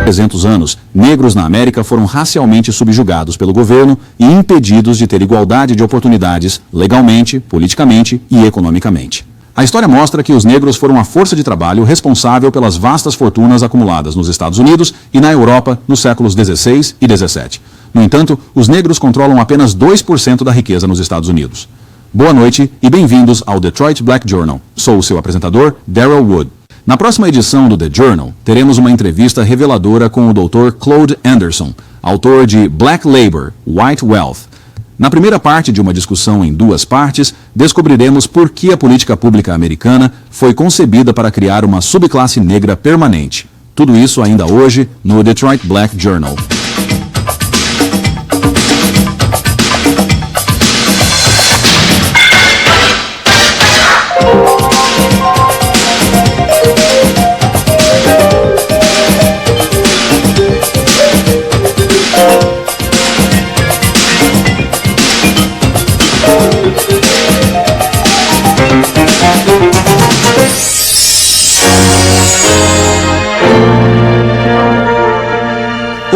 300 anos, negros na América foram racialmente subjugados pelo governo e impedidos de ter igualdade de oportunidades legalmente, politicamente e economicamente. A história mostra que os negros foram a força de trabalho responsável pelas vastas fortunas acumuladas nos Estados Unidos e na Europa nos séculos XVI e XVII. No entanto, os negros controlam apenas 2% da riqueza nos Estados Unidos. Boa noite e bem-vindos ao Detroit Black Journal. Sou o seu apresentador, Daryl Wood. Na próxima edição do The Journal, teremos uma entrevista reveladora com o Dr. Claude Anderson, autor de Black Labor, White Wealth. Na primeira parte de uma discussão em duas partes, descobriremos por que a política pública americana foi concebida para criar uma subclasse negra permanente. Tudo isso ainda hoje no Detroit Black Journal.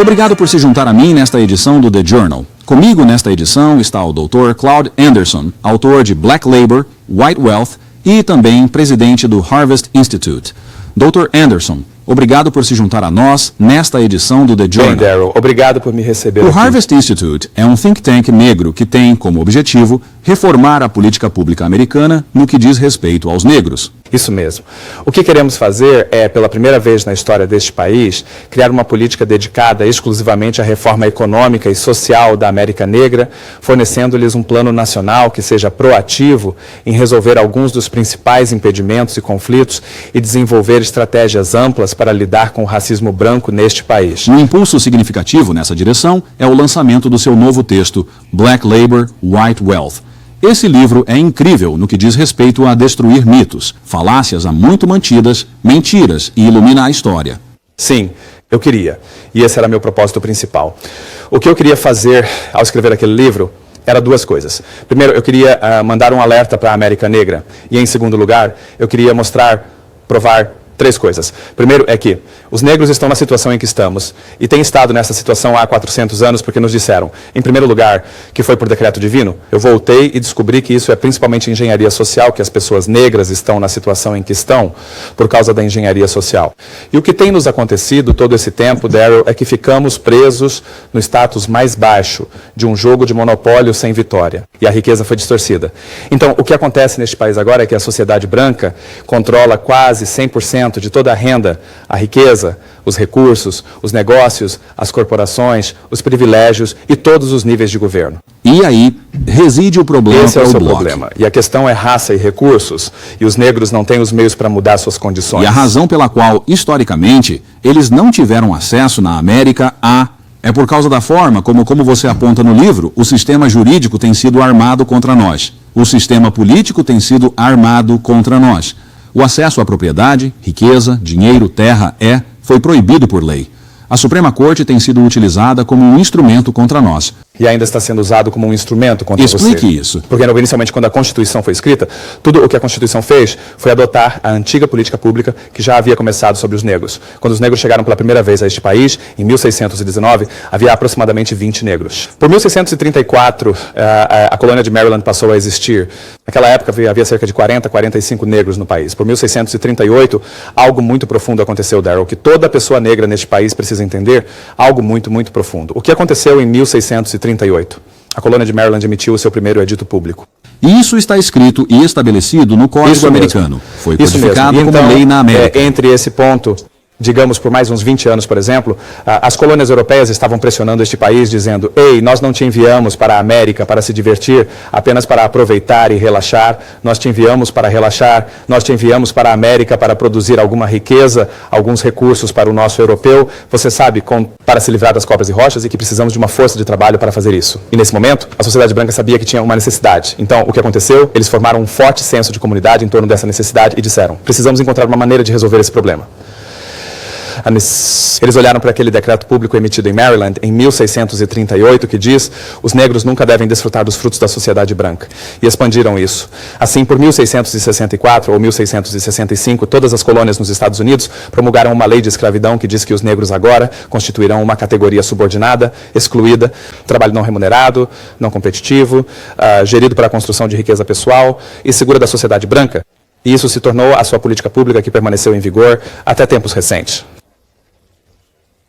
Obrigado por se juntar a mim nesta edição do The Journal. Comigo nesta edição está o Dr. Claude Anderson, autor de Black Labor, White Wealth e também presidente do Harvest Institute. Dr. Anderson, obrigado por se juntar a nós nesta edição do The Journal. Bem, Daryl, obrigado por me receber aqui. O Harvest Institute é um think tank negro que tem como objetivo reformar a política pública americana no que diz respeito aos negros. Isso mesmo. O que queremos fazer é, pela primeira vez na história deste país, criar uma política dedicada exclusivamente à reforma econômica e social da América Negra, fornecendo-lhes um plano nacional que seja proativo em resolver alguns dos principais impedimentos e conflitos e desenvolver estratégias amplas para lidar com o racismo branco neste país. Um impulso significativo nessa direção é o lançamento do seu novo texto, Black Labor, White Wealth. Esse livro é incrível no que diz respeito a destruir mitos, falácias há muito mantidas, mentiras e ilumina a história. Sim, eu queria. E esse era meu propósito principal. O que eu queria fazer ao escrever aquele livro era duas coisas. Primeiro, eu queria mandar um alerta para a América Negra. E em segundo lugar, eu queria provar três coisas. Primeiro é que os negros estão na situação em que estamos e têm estado nessa situação há 400 anos porque nos disseram, em primeiro lugar, que foi por decreto divino. Eu voltei e descobri que isso é principalmente engenharia social, que as pessoas negras estão na situação em que estão por causa da engenharia social. E o que tem nos acontecido todo esse tempo, Daryl, é que ficamos presos no status mais baixo de um jogo de monopólio sem vitória. E a riqueza foi distorcida. Então, o que acontece neste país agora é que a sociedade branca controla quase 100% de toda a renda, a riqueza, os recursos, os negócios, as corporações, os privilégios e todos os níveis de governo. E aí reside o problema. Esse é o seu problema. E a questão é raça e recursos, e os negros não têm os meios para mudar suas condições. E a razão pela qual, historicamente, eles não tiveram acesso na América é por causa da forma como você aponta no livro, o sistema jurídico tem sido armado contra nós. O sistema político tem sido armado contra nós. O acesso à propriedade, riqueza, dinheiro, terra foi proibido por lei. A Suprema Corte tem sido utilizada como um instrumento contra nós. E ainda está sendo usado como um instrumento contra você. Explique isso. Porque inicialmente, quando a Constituição foi escrita, tudo o que a Constituição fez foi adotar a antiga política pública que já havia começado sobre os negros. Quando os negros chegaram pela primeira vez a este país, em 1619, havia aproximadamente 20 negros. Por 1634, a colônia de Maryland passou a existir. Naquela época havia cerca de 45 negros no país. Por 1638, algo muito profundo aconteceu, Daryl, que toda pessoa negra neste país precisa entender, algo muito, muito profundo. O que aconteceu em 1638? A colônia de Maryland emitiu o seu primeiro edito público. Isso está escrito e estabelecido no Código Americano. Foi codificado como lei na América. Entre esse ponto digamos, por mais uns 20 anos, por exemplo, as colônias europeias estavam pressionando este país, dizendo: ei, nós não te enviamos para a América para se divertir, apenas para aproveitar e relaxar, nós te enviamos para relaxar, nós te enviamos para a América para produzir alguma riqueza, alguns recursos para o nosso europeu, você sabe, para se livrar das cobras e rochas, e que precisamos de uma força de trabalho para fazer isso. E nesse momento, a sociedade branca sabia que tinha uma necessidade. Então, o que aconteceu? Eles formaram um forte senso de comunidade em torno dessa necessidade e disseram: precisamos encontrar uma maneira de resolver esse problema. Eles olharam para aquele decreto público emitido em Maryland em 1638 que diz: os negros nunca devem desfrutar dos frutos da sociedade branca, e expandiram isso. Assim, por 1664 ou 1665, todas as colônias nos Estados Unidos promulgaram uma lei de escravidão que diz que os negros agora constituirão uma categoria subordinada, excluída, trabalho não remunerado, não competitivo, gerido para a construção de riqueza pessoal e segura da sociedade branca. E isso se tornou a sua política pública, que permaneceu em vigor até tempos recentes.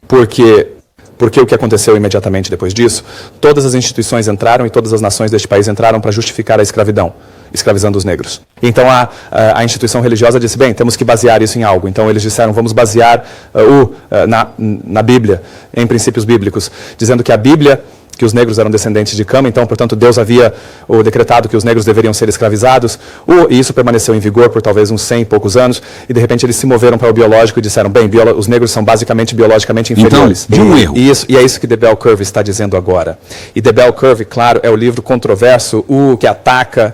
Porque o que aconteceu imediatamente depois disso? Todas as instituições entraram e todas as nações deste país entraram para justificar a escravidão, escravizando os negros. Então a instituição religiosa disse: bem, temos que basear isso em algo. Então eles disseram: vamos basear na Bíblia, em princípios bíblicos, dizendo que a Bíblia, que os negros eram descendentes de Cama, então, portanto, Deus havia decretado que os negros deveriam ser escravizados, e isso permaneceu em vigor por talvez uns 100 e poucos anos, e de repente eles se moveram para o biológico e disseram: bem, os negros são basicamente biologicamente inferiores. Então, de um erro. E é isso que The Bell Curve está dizendo agora. E The Bell Curve, claro, é o livro controverso, que ataca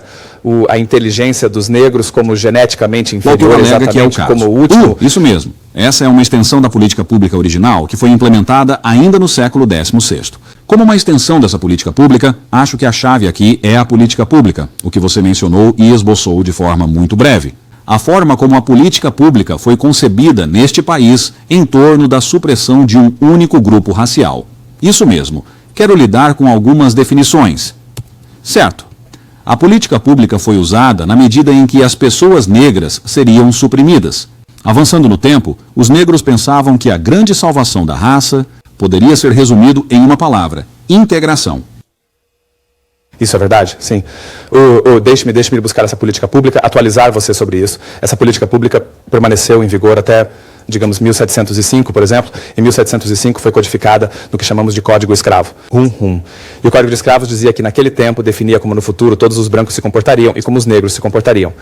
a inteligência dos negros como geneticamente inferior, exatamente como o último. Isso mesmo. Essa é uma extensão da política pública original que foi implementada ainda no século XVI. Como uma extensão dessa política pública, acho que a chave aqui é a política pública, o que você mencionou e esboçou de forma muito breve. A forma como a política pública foi concebida neste país em torno da supressão de um único grupo racial. Isso mesmo. Quero lidar com algumas definições. Certo. A política pública foi usada na medida em que as pessoas negras seriam suprimidas. Avançando no tempo, os negros pensavam que a grande salvação da raça poderia ser resumido em uma palavra: integração. Isso é verdade? Sim. Deixe-me buscar essa política pública, atualizar você sobre isso. Essa política pública permaneceu em vigor até, digamos, 1705, por exemplo. Em 1705 foi codificada no que chamamos de Código Escravo. E o Código de Escravos dizia que naquele tempo definia como no futuro todos os brancos se comportariam e como os negros se comportariam.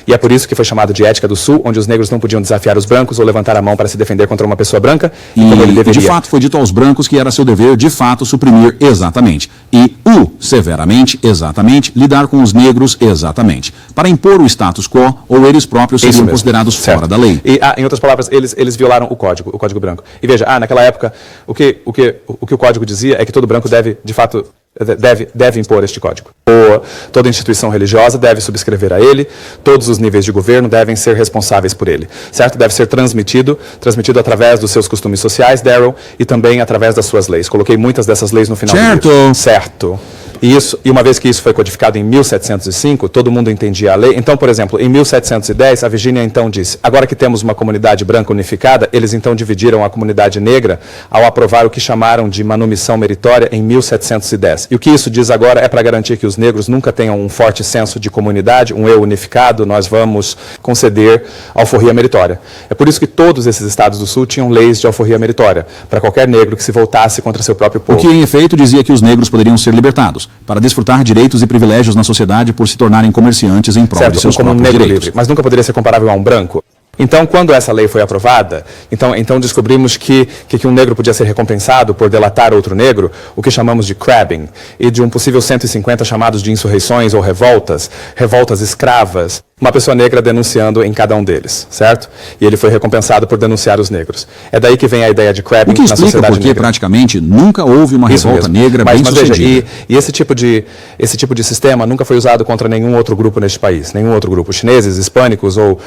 E é por isso que foi chamado de Ética do Sul, onde os negros não podiam desafiar os brancos ou levantar a mão para se defender contra uma pessoa branca, como ele deveria. De fato, foi dito aos brancos que era seu dever, de fato, suprimir exatamente. E severamente, exatamente, lidar com os negros exatamente, para impor o status quo, ou eles próprios seriam considerados fora da lei. E, em outras palavras, eles violaram o código branco. E veja, naquela época, o que o código dizia é que todo branco deve, de fato, deve impor este código. Toda instituição religiosa deve subscrever a ele, todos os níveis de governo devem ser responsáveis por ele, certo? Deve ser transmitido através dos seus costumes sociais, Darryl, e também através das suas leis. Coloquei muitas dessas leis no final do livro. Certo. E uma vez que isso foi codificado em 1705, todo mundo entendia a lei. Então, por exemplo, em 1710, a Virgínia então disse: agora que temos uma comunidade branca unificada, eles então dividiram a comunidade negra ao aprovar o que chamaram de manumissão meritória em 1710. E o que isso diz agora é para garantir que os negros nunca tenham um forte senso de comunidade, um eu unificado, nós vamos conceder alforria meritória. É por isso que todos esses estados do Sul tinham leis de alforria meritória, para qualquer negro que se voltasse contra seu próprio povo. O que, em efeito, dizia que os negros poderiam ser libertados, para desfrutar direitos e privilégios na sociedade por se tornarem comerciantes em prol de seus próprios direitos. Livre, mas nunca poderia ser comparável a um branco. Então, quando essa lei foi aprovada, então descobrimos que um negro podia ser recompensado por delatar outro negro, o que chamamos de crabbing, e de um possível 150 chamados de insurreições ou revoltas escravas, uma pessoa negra denunciando em cada um deles, certo? E ele foi recompensado por denunciar os negros. É daí que vem a ideia de crabbing na sociedade negra. O que explica porque praticamente nunca houve uma revolta negra bem sucedida. Veja, e esse tipo de sistema nunca foi usado contra nenhum outro grupo neste país, nenhum outro grupo, chineses, hispânicos ou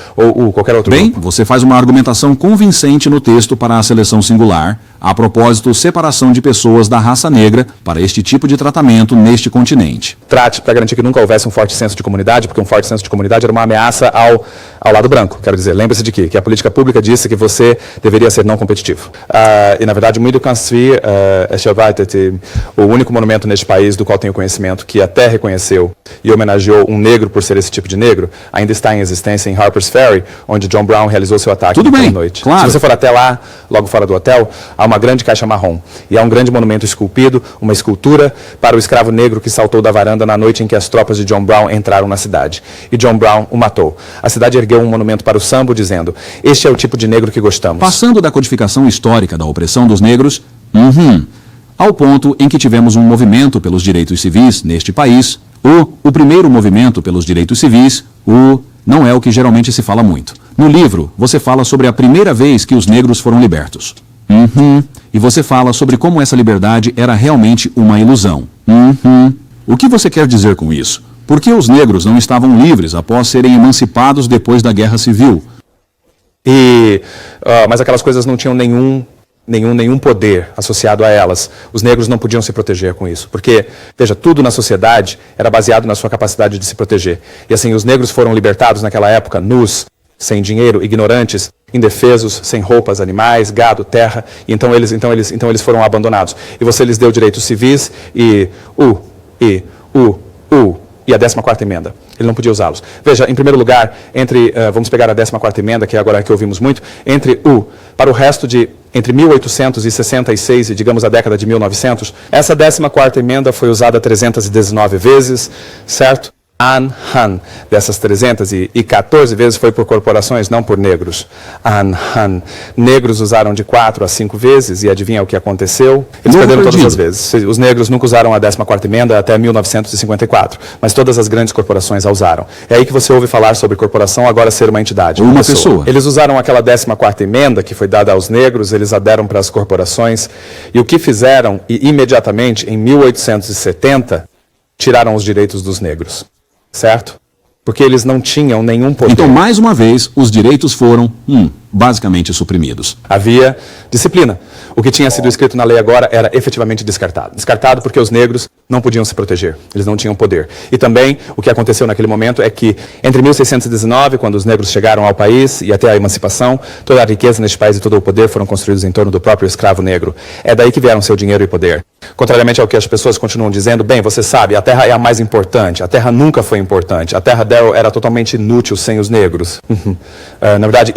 qualquer outro grupo. Bem, você faz uma argumentação convincente no texto para a seleção singular, a propósito, separação de pessoas da raça negra para este tipo de tratamento neste continente. Trate para garantir que nunca houvesse um forte senso de comunidade, porque um forte senso de comunidade era uma ameaça ao lado branco. Quero dizer, lembre-se de que a política pública disse que você deveria ser não competitivo. E, na verdade, o único monumento neste país do qual tenho conhecimento que até reconheceu e homenageou um negro por ser esse tipo de negro, ainda está em existência em Harper's Ferry, onde John Brown realizou seu ataque naquela noite. Claro. Se você for até lá, logo fora do hotel, há uma grande caixa marrom. E há um grande monumento esculpido, uma escultura para o escravo negro que saltou da varanda na noite em que as tropas de John Brown entraram na cidade. E John Brown o matou. A cidade ergueu um monumento para o Sambo dizendo: este é o tipo de negro que gostamos. Passando da codificação histórica da opressão dos negros, ao ponto em que tivemos um movimento pelos direitos civis neste país, o primeiro movimento pelos direitos civis, não é o que geralmente se fala muito. No livro, você fala sobre a primeira vez que os negros foram libertos. E você fala sobre como essa liberdade era realmente uma ilusão. O que você quer dizer com isso? Por que os negros não estavam livres após serem emancipados depois da Guerra Civil? Mas aquelas coisas não tinham nenhum poder associado a elas. Os negros não podiam se proteger com isso. Porque, veja, tudo na sociedade era baseado na sua capacidade de se proteger. E assim, os negros foram libertados naquela época, nus, sem dinheiro, ignorantes, indefesos, sem roupas, animais, gado, terra. E então eles foram abandonados. E você lhes deu direitos civis e a 14ª emenda. Ele não podia usá-los. Veja, em primeiro lugar, vamos pegar a 14ª emenda, que é agora que ouvimos muito, para o resto de, entre 1866 e, digamos, a década de 1900, essa 14ª emenda foi usada 319 vezes, certo? Dessas 314 vezes foi por corporações, não por negros. Negros usaram de 4 a 5 vezes, e adivinha o que aconteceu? Eles perderam todas as vezes. Os negros nunca usaram a 14ª emenda até 1954, mas todas as grandes corporações a usaram. É aí que você ouve falar sobre corporação agora ser uma entidade. Uma pessoa. Eles usaram aquela 14ª emenda que foi dada aos negros, eles a deram para as corporações, e o que fizeram, e imediatamente, em 1870, tiraram os direitos dos negros. Certo? Porque eles não tinham nenhum poder. Então, mais uma vez, os direitos foram, basicamente suprimidos. Havia disciplina. O que tinha sido escrito na lei agora era efetivamente descartado. Descartado porque os negros não podiam se proteger. Eles não tinham poder. E também, o que aconteceu naquele momento é que, entre 1619, quando os negros chegaram ao país e até a emancipação, toda a riqueza neste país e todo o poder foram construídos em torno do próprio escravo negro. É daí que vieram seu dinheiro e poder. Contrariamente ao que as pessoas continuam dizendo, bem, você sabe, a terra é a mais importante. A terra nunca foi importante. A terra dela era totalmente inútil sem os negros. Na verdade,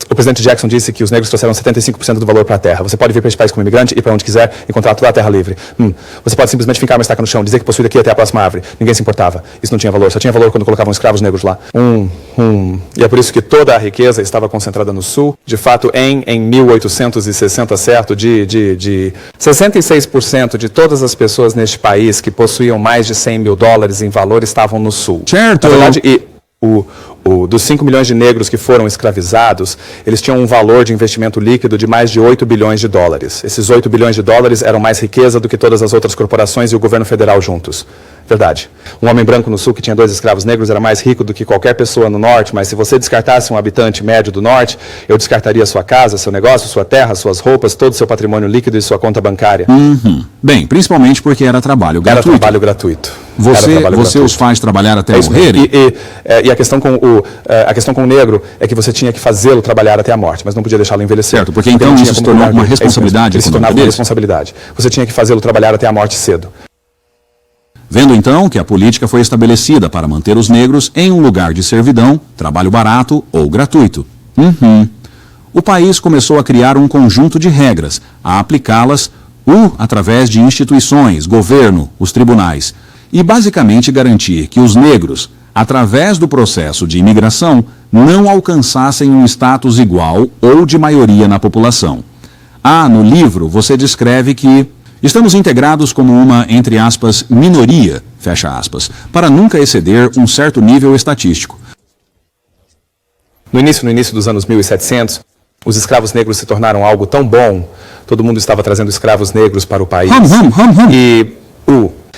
o presidente Jackson disse que os negros trouxeram 75% do valor para a terra. Você pode vir para este país como imigrante e para onde quiser encontrar toda a terra livre. Você pode simplesmente ficar uma estaca no chão, dizer que possui daqui até a próxima árvore. Ninguém se importava. Isso não tinha valor. Só tinha valor quando colocavam escravos negros lá. E é por isso que toda a riqueza estava concentrada no sul. De fato, em 1860, certo, de 66% de todas as pessoas neste país que possuíam mais de $100 mil em valor estavam no sul. Certo. Na verdade, dos 5 milhões de negros que foram escravizados, eles tinham um valor de investimento líquido de mais de $8 bilhões. Esses $8 bilhões eram mais riqueza do que todas as outras corporações e o governo federal juntos. Verdade. Um homem branco no sul que tinha 2 escravos negros era mais rico do que qualquer pessoa no norte, mas se você descartasse um habitante médio do norte, eu descartaria sua casa, seu negócio, sua terra, suas roupas, todo o seu patrimônio líquido e sua conta bancária. Bem, principalmente porque era trabalho gratuito. Era trabalho gratuito. Você os faz trabalhar até morrerem? E a questão com o negro é que você tinha que fazê-lo trabalhar até a morte, mas não podia deixá-lo envelhecer. Certo, porque então isso se tornou uma responsabilidade. Ele se tornava uma responsabilidade. Você tinha que fazê-lo trabalhar até a morte cedo. Vendo então que a política foi estabelecida para manter os negros em um lugar de servidão, trabalho barato ou gratuito. O país começou a criar um conjunto de regras, a aplicá-las através de instituições, governo, os tribunais, e basicamente garantir que os negros, através do processo de imigração, não alcançassem um status igual ou de maioria na população. No livro você descreve que estamos integrados como uma, entre aspas, minoria, fecha aspas, para nunca exceder um certo nível estatístico. No início dos anos 1700, os escravos negros se tornaram algo tão bom, todo mundo estava trazendo escravos negros para o país.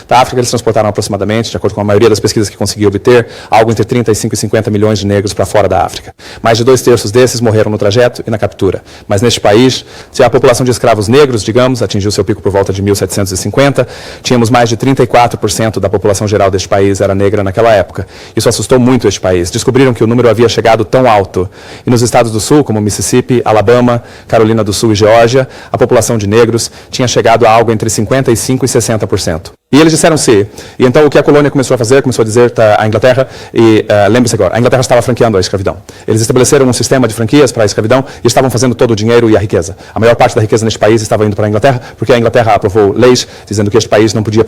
Da África, eles transportaram aproximadamente, de acordo com a maioria das pesquisas que consegui obter, algo entre 35 e 50 milhões de negros para fora da África. Mais de 2/3 desses morreram no trajeto e na captura. Mas neste país, se a população de escravos negros, digamos, atingiu seu pico por volta de 1750, tínhamos mais de 34% da população geral deste país era negra naquela época. Isso assustou muito este país. Descobriram que o número havia chegado tão alto. E nos estados do sul, como Mississippi, Alabama, Carolina do Sul e Geórgia, a população de negros tinha chegado a algo entre 55% e 60%. E eles disseram-se, e então o que a colônia começou a fazer, começou a dizer à Inglaterra, e lembre-se agora, a Inglaterra estava franqueando a escravidão. Eles estabeleceram um sistema de franquias para a escravidão e estavam fazendo todo o dinheiro e a riqueza. A maior parte da riqueza neste país estava indo para a Inglaterra, porque a Inglaterra aprovou leis dizendo que este país não podia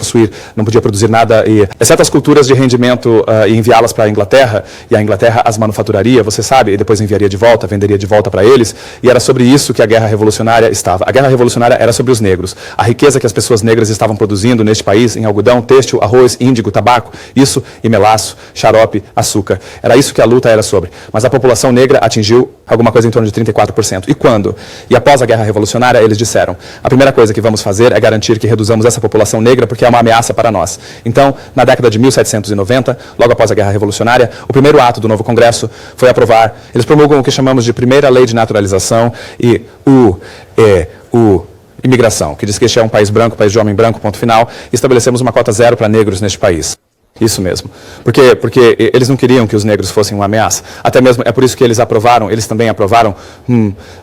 produzir nada, exceto as culturas de rendimento, e enviá-las para a Inglaterra, e a Inglaterra as manufaturaria, você sabe, e depois enviaria de volta, venderia de volta para eles, e era sobre isso que a Guerra Revolucionária estava. A Guerra Revolucionária era sobre os negros. A riqueza que as pessoas negras estavam produzindo neste país matriz em algodão, têxtil, arroz, índigo, tabaco, isso e melaço, xarope, açúcar. Era isso que a luta era sobre. Mas a população negra atingiu alguma coisa em torno de 34%. E quando? E após a Guerra Revolucionária, eles disseram, a primeira coisa que vamos fazer é garantir que reduzamos essa população negra porque é uma ameaça para nós. Então, na década de 1790, logo após a Guerra Revolucionária, o primeiro ato do novo Congresso foi aprovar, eles promulgam o que chamamos de primeira lei de naturalização e imigração, que diz que este é um país branco, país de homem branco, ponto final, e estabelecemos uma cota zero para negros neste país. Isso mesmo. Porque eles não queriam que os negros fossem uma ameaça. Até mesmo, é por isso que eles também aprovaram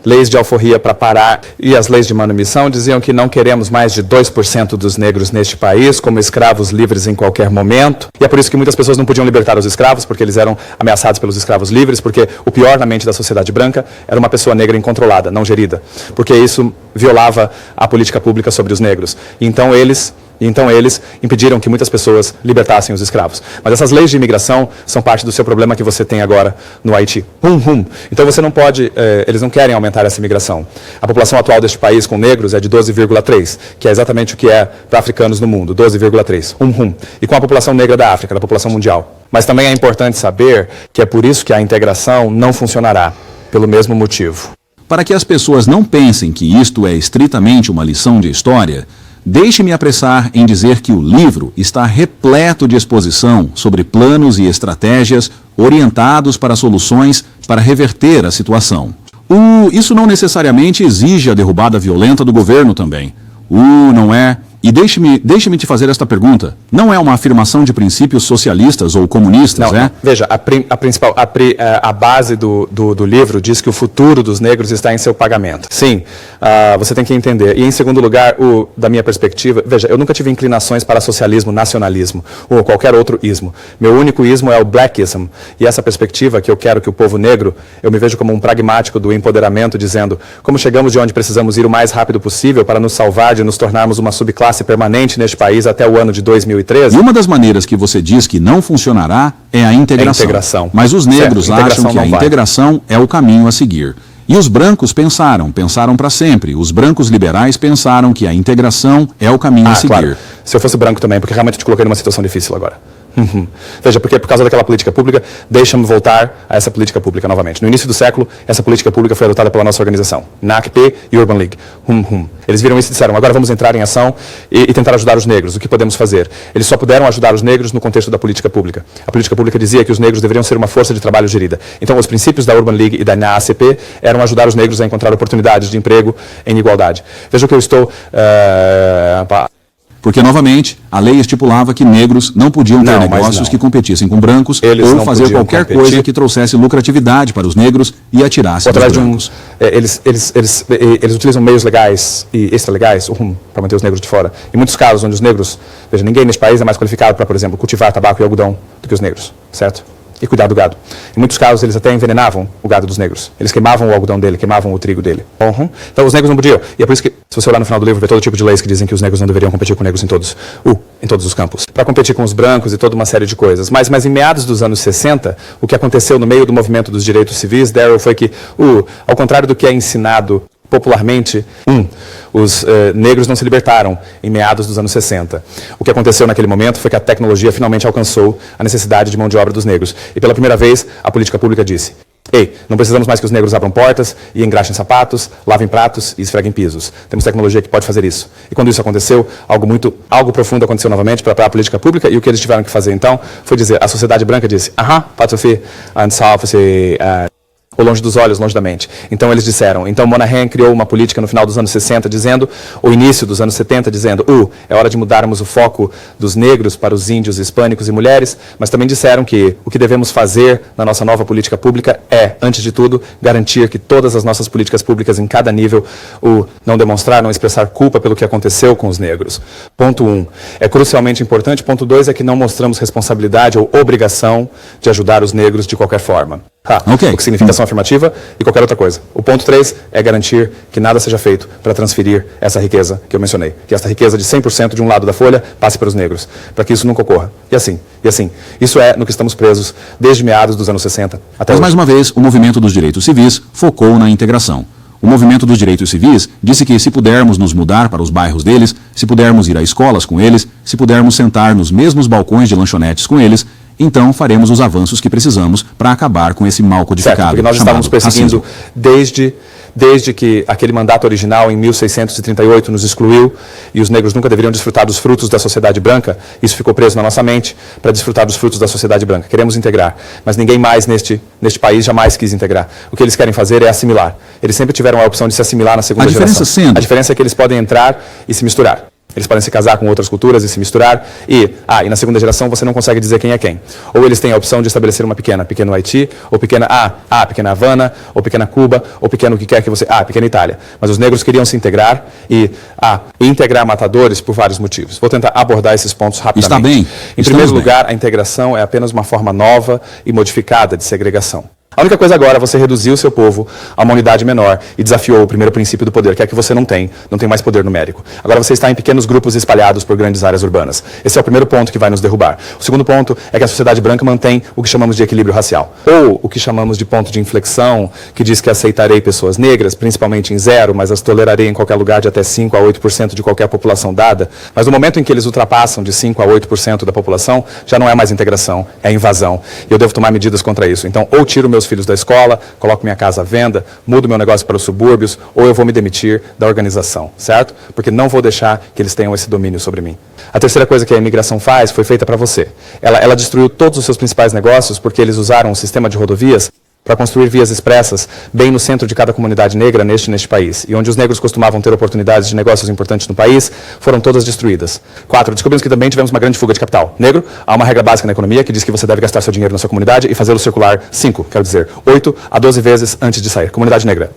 leis de alforria para parar. E as leis de manumissão diziam que não queremos mais de 2% dos negros neste país como escravos livres em qualquer momento. E é por isso que muitas pessoas não podiam libertar os escravos, porque eles eram ameaçados pelos escravos livres, porque o pior na mente da sociedade branca era uma pessoa negra incontrolada, não gerida. Porque isso violava a política pública sobre os negros. Então eles impediram que muitas pessoas libertassem os escravos. Mas essas leis de imigração são parte do seu problema que você tem agora no Haiti. Então você não pode, eles não querem aumentar essa imigração. A população atual deste país com negros é de 12,3, que é exatamente o que é para africanos no mundo, 12,3. E com a população negra da África, da população mundial. Mas também é importante saber que é por isso que a integração não funcionará, pelo mesmo motivo. Para que as pessoas não pensem que isto é estritamente uma lição de história, deixe-me apressar em dizer que o livro está repleto de exposição sobre planos e estratégias orientados para soluções para reverter a situação. Isso não necessariamente exige a derrubada violenta do governo também. Não é. E deixe-me te fazer esta pergunta. Não é uma afirmação de princípios socialistas ou comunistas, não. Veja, a base do livro diz que o futuro dos negros está em seu pagamento. Sim, você tem que entender. E em segundo lugar, da minha perspectiva, veja, eu nunca tive inclinações para socialismo, nacionalismo ou qualquer outro ismo. Meu único ismo é o blackism. E essa perspectiva que eu quero que o povo negro, eu me vejo como um pragmático do empoderamento, dizendo como chegamos de onde precisamos ir o mais rápido possível para nos salvar de nos tornarmos uma subclasse permanente neste país até o ano de 2013. E uma das maneiras que você diz que não funcionará é a integração. Mas os negros acham que a integração é o caminho a seguir. E os brancos pensaram para sempre. Os brancos liberais pensaram que a integração é o caminho a seguir. Claro. Se eu fosse branco também, porque realmente te coloquei numa situação difícil agora. Veja, porque por causa daquela política pública, deixa-me voltar a essa política pública novamente. No início do século, essa política pública foi adotada pela nossa organização, NACP e Urban League. Eles viram isso e disseram, agora vamos entrar em ação e tentar ajudar os negros. O que podemos fazer? Eles só puderam ajudar os negros no contexto da política pública. A política pública dizia que os negros deveriam ser uma força de trabalho gerida. Então, os princípios da Urban League e da NAACP eram ajudar os negros a encontrar oportunidades de emprego em igualdade. Veja o que eu estou... Porque, novamente, a lei estipulava que negros não podiam ter negócios que competissem com brancos ou fazer qualquer coisa que trouxesse lucratividade para os negros e atirasse dos brancos. Eles utilizam meios legais e extra-legais para manter os negros de fora. Em muitos casos onde os negros... Veja, ninguém neste país é mais qualificado para, por exemplo, cultivar tabaco e algodão do que os negros, certo? E cuidar do gado. Em muitos casos, eles até envenenavam o gado dos negros. Eles queimavam o algodão dele, queimavam o trigo dele. Então, os negros não podiam. E é por isso que, se você olhar no final do livro, vê todo tipo de leis que dizem que os negros não deveriam competir com negros em todos os campos. Para competir com os brancos e toda uma série de coisas. Mas em meados dos anos 60, o que aconteceu no meio do movimento dos direitos civis, Darrell, foi que, ao contrário do que é ensinado popularmente, os negros não se libertaram em meados dos anos 60. O que aconteceu naquele momento foi que a tecnologia finalmente alcançou a necessidade de mão de obra dos negros. E pela primeira vez, a política pública disse, não precisamos mais que os negros abram portas e engraxem sapatos, lavem pratos e esfreguem pisos. Temos tecnologia que pode fazer isso. E quando isso aconteceu, algo profundo aconteceu novamente para a política pública, e o que eles tiveram que fazer então foi dizer, a sociedade branca disse, pas tout fait, ou longe dos olhos, longe da mente. Então eles disseram, então Moynihan criou uma política no final dos anos 60 dizendo, ou início dos anos 70 dizendo, é hora de mudarmos o foco dos negros para os índios, hispânicos e mulheres, mas também disseram que o que devemos fazer na nossa nova política pública é, antes de tudo, garantir que todas as nossas políticas públicas em cada nível não demonstrar, não expressar culpa pelo que aconteceu com os negros. Ponto 1. É crucialmente importante. Ponto 2 é que não mostramos responsabilidade ou obrigação de ajudar os negros de qualquer forma. O que significa ação afirmativa e qualquer outra coisa. O ponto 3 é garantir que nada seja feito para transferir essa riqueza que eu mencionei. Que essa riqueza de 100% de um lado da folha passe para os negros, para que isso nunca ocorra. E assim. Isso é no que estamos presos desde meados dos anos 60 até hoje. Mas mais uma vez, o movimento dos direitos civis focou na integração. O movimento dos direitos civis disse que se pudermos nos mudar para os bairros deles, se pudermos ir a escolas com eles, se pudermos sentar nos mesmos balcões de lanchonetes com eles, então faremos os avanços que precisamos para acabar com esse mal codificado. Certo, porque nós estávamos perseguindo desde que aquele mandato original, em 1638, nos excluiu e os negros nunca deveriam desfrutar dos frutos da sociedade branca. Isso ficou preso na nossa mente para desfrutar dos frutos da sociedade branca. Queremos integrar, mas ninguém mais neste país jamais quis integrar. O que eles querem fazer é assimilar. Eles sempre tiveram a opção de se assimilar na segunda geração. A diferença é que eles podem entrar e se misturar. Eles podem se casar com outras culturas e se misturar. E na segunda geração você não consegue dizer quem é quem. Ou eles têm a opção de estabelecer uma pequeno Haiti, ou pequena Havana, ou pequena Cuba, ou pequeno o que quer que você... pequena Itália. Mas os negros queriam se integrar e integrar matadores por vários motivos. Vou tentar abordar esses pontos rapidamente. Está bem. Em primeiro lugar, a integração é apenas uma forma nova e modificada de segregação. A única coisa agora é você reduzir o seu povo a uma unidade menor e desafiou o primeiro princípio do poder, que é que você não tem mais poder numérico. Agora você está em pequenos grupos espalhados por grandes áreas urbanas. Esse é o primeiro ponto que vai nos derrubar. O segundo ponto é que a sociedade branca mantém o que chamamos de equilíbrio racial, ou o que chamamos de ponto de inflexão, que diz que aceitarei pessoas negras, principalmente em 0, mas as tolerarei em qualquer lugar de até 5 a 8% de qualquer população dada. Mas no momento em que eles ultrapassam de 5 a 8% da população, já não é mais integração, é invasão. E eu devo tomar medidas contra isso. Então, ou tiro meus filhos da escola, coloco minha casa à venda, mudo meu negócio para os subúrbios, ou eu vou me demitir da organização, certo? Porque não vou deixar que eles tenham esse domínio sobre mim. A terceira coisa que a imigração faz foi feita para você. Ela destruiu todos os seus principais negócios porque eles usaram um sistema de rodovias para construir vias expressas bem no centro de cada comunidade negra neste país. E onde os negros costumavam ter oportunidades de negócios importantes no país, foram todas destruídas. 4. Descobrimos que também tivemos uma grande fuga de capital. Negro, há uma regra básica na economia que diz que você deve gastar seu dinheiro na sua comunidade e fazê-lo circular 8 a 12 vezes antes de sair. Comunidade negra.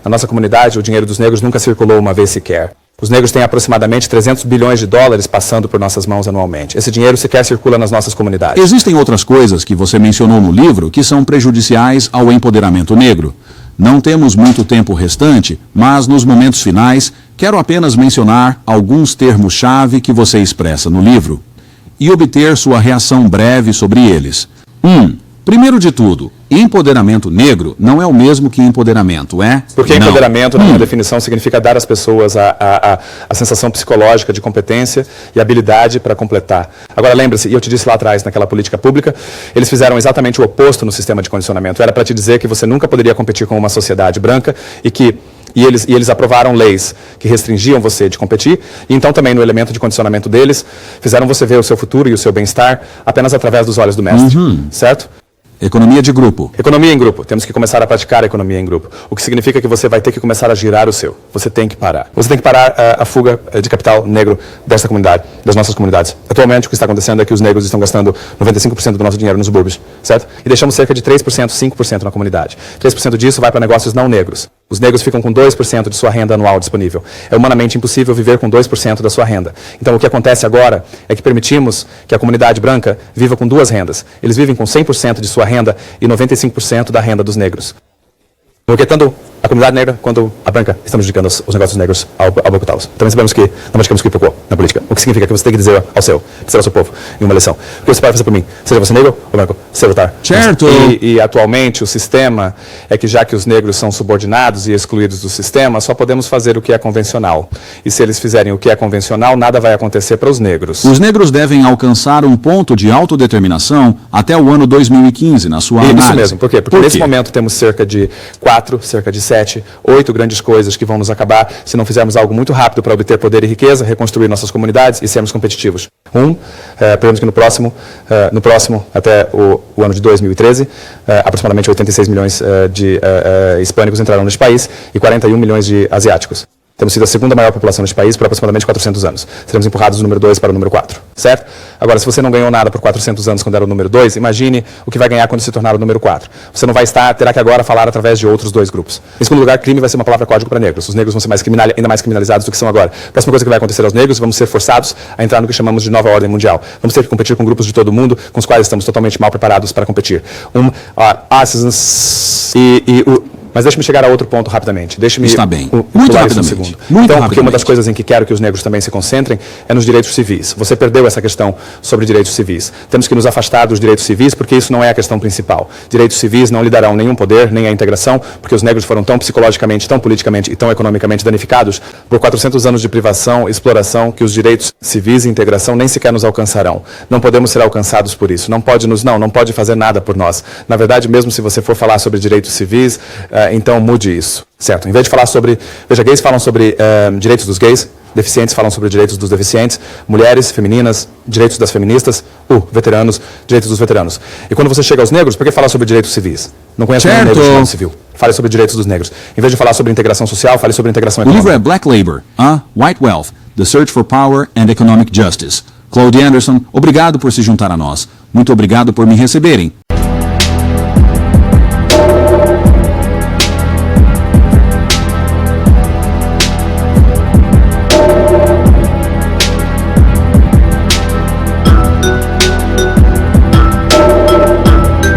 Na nossa comunidade, o dinheiro dos negros nunca circulou uma vez sequer. Os negros têm aproximadamente 300 bilhões de dólares passando por nossas mãos anualmente. Esse dinheiro sequer circula nas nossas comunidades. Existem outras coisas que você mencionou no livro que são prejudiciais ao empoderamento negro. Não temos muito tempo restante, mas nos momentos finais, quero apenas mencionar alguns termos-chave que você expressa no livro e obter sua reação breve sobre eles. 1. Primeiro de tudo, empoderamento negro não é o mesmo que empoderamento, é? Porque empoderamento, na minha definição, significa dar às pessoas a sensação psicológica de competência e habilidade para completar. Agora, lembre-se, e eu te disse lá atrás, naquela política pública, eles fizeram exatamente o oposto no sistema de condicionamento. Era para te dizer que você nunca poderia competir com uma sociedade branca e eles aprovaram leis que restringiam você de competir, e então também no elemento de condicionamento deles, fizeram você ver o seu futuro e o seu bem-estar apenas através dos olhos do mestre, certo? Economia de grupo. Economia em grupo. Temos que começar a praticar a economia em grupo. O que significa que você vai ter que começar a girar o seu. Você tem que parar. Você tem que parar a fuga de capital negro dessa comunidade, das nossas comunidades. Atualmente, o que está acontecendo é que os negros estão gastando 95% do nosso dinheiro nos subúrbios, certo? E deixamos cerca de 3%, 5% na comunidade. 3% disso vai para negócios não negros. Os negros ficam com 2% de sua renda anual disponível. É humanamente impossível viver com 2% da sua renda. Então, o que acontece agora é que permitimos que a comunidade branca viva com 2 rendas. Eles vivem com 100% de sua renda e 95% da renda dos negros. Porque tanto a comunidade negra quanto a branca estamos dedicando os negócios negros ao boicotá-los. Também sabemos que não praticamos quid pro quo na política. O que significa que você tem que dizer ao seu povo, em uma eleição. O que você pode fazer por mim? Seja você negro ou branco, você votar. Certo. E atualmente o sistema é que já que os negros são subordinados e excluídos do sistema, só podemos fazer o que é convencional. E se eles fizerem o que é convencional, nada vai acontecer para os negros. Os negros devem alcançar um ponto de autodeterminação até o ano 2015, na sua análise. Isso mesmo. Por quê? Porque nesse momento temos cerca de 7, 8 grandes coisas que vão nos acabar se não fizermos algo muito rápido para obter poder e riqueza, reconstruir nossas comunidades e sermos competitivos. Prevemos que no próximo até o ano de 2013, aproximadamente 86 milhões de hispânicos entrarão neste país e 41 milhões de asiáticos. Temos sido a segunda maior população neste país por aproximadamente 400 anos. Seremos empurrados do número 2 para o número 4, certo? Agora, se você não ganhou nada por 400 anos quando era o número 2, imagine o que vai ganhar quando se tornar o número 4. Você não vai terá que agora falar através de outros 2 grupos. Em segundo lugar, crime vai ser uma palavra código para negros. Os negros vão ser ainda mais criminalizados do que são agora. A próxima coisa que vai acontecer aos negros, vamos ser forçados a entrar no que chamamos de nova ordem mundial. Vamos ter que competir com grupos de todo mundo com os quais estamos totalmente mal preparados para competir. Mas deixe-me chegar a outro ponto rapidamente. Deixe-me Está bem. pular Muito isso um rapidamente. segundo. Muito Então, porque uma rapidamente. das coisas em que quero que os negros também se concentrem é nos direitos civis. Você perdeu essa questão sobre direitos civis. Temos que nos afastar dos direitos civis porque isso não é a questão principal. Direitos civis não lhe darão nenhum poder, nem a integração, porque os negros foram tão psicologicamente, tão politicamente e tão economicamente danificados por 400 anos de privação, exploração, que os direitos civis e integração nem sequer nos alcançarão. Não podemos ser alcançados por isso. Não pode fazer nada por nós. Na verdade, mesmo se você for falar sobre direitos civis, então mude isso, certo? Em vez de falar sobre, veja, gays falam sobre direitos dos gays, deficientes falam sobre direitos dos deficientes, mulheres, femininas, direitos das feministas, veteranos, direitos dos veteranos. E quando você chega aos negros, por que falar sobre direitos civis? Não conhece nenhum negro chamado civil. Fale sobre direitos dos negros. Em vez de falar sobre integração social, fale sobre integração O livro econômica. é Black Labor, White Wealth, The Search for Power and Economic Justice. Claude Anderson, obrigado por se juntar a nós. Muito obrigado por me receberem.